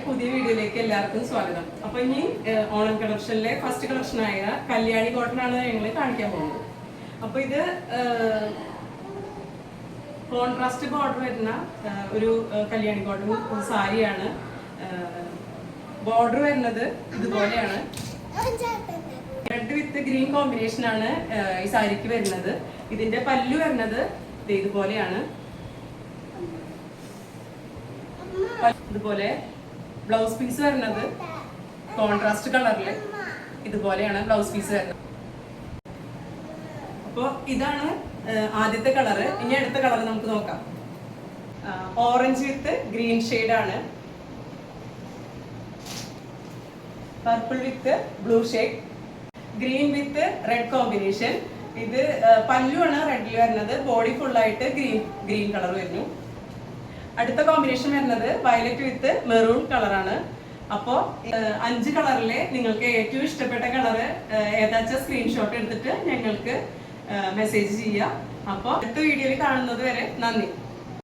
പുതിയ വീഡിയോയിലേക്ക് എല്ലാവർക്കും സ്വാഗതം. അപ്പൊ ഇനി ഓണം കളക്ഷനിലെ ഫസ്റ്റ് കളക്ഷനായ കല്യാണി കോട്ടൺ ആണ് ഞങ്ങൾ കാണിക്കാൻ പോകുന്നത്. അപ്പൊ ഇത് കോൺട്രാസ്റ്റ് ബോർഡർ വരുന്ന ഒരു കല്യാണി കോട്ടൺ സാരിയാണ്. ബോർഡർ വരുന്നത് ഇതുപോലെയാണ്. റെഡ് വിത്ത് ഗ്രീൻ കോമ്പിനേഷൻ ആണ് ഈ സാരിക്ക് വരുന്നത്. ഇതിന്റെ പല്ലു വരുന്നത് ഇതുപോലെയാണ്. ഇതുപോലെ ബ്ലൗസ് പീസ് വരുന്നത് കോൺട്രാസ്റ്റ് കളറിൽ ഇതുപോലെയാണ് ബ്ലൗസ് പീസ് വരുന്നത്. അപ്പോൾ ഇതാണ് ആദ്യത്തെ കളറ്. ഇനി അടുത്ത കളർ നമുക്ക് നോക്കാം. ഓറഞ്ച് വിത്ത് ഗ്രീൻ ഷെയ്ഡാണ്. Purple with blue shade, green with red combination. ഇത് പല്ലുവാണ് റെഡിൽ വരുന്നത്. ബോഡി ഫുള്ളായിട്ട് ഗ്രീൻ കളർ വരുന്നു. അടുത്ത കോമ്പിനേഷൻ വരുന്നത് വയലറ്റ് വിത്ത് മെറൂൺ കളറാണ്. അപ്പോൾ 5 കളറിലെ നിങ്ങൾക്ക് ഏറ്റവും ഇഷ്ടപ്പെട്ട കളറ് ഏതാച്ചാ സ്ക്രീൻഷോട്ട് എടുത്തിട്ട് ഞങ്ങൾക്ക് മെസ്സേജ് ചെയ്യാം. അപ്പോൾ അടുത്ത വീഡിയോയിൽ കാണുന്നത് വരെ നന്ദി.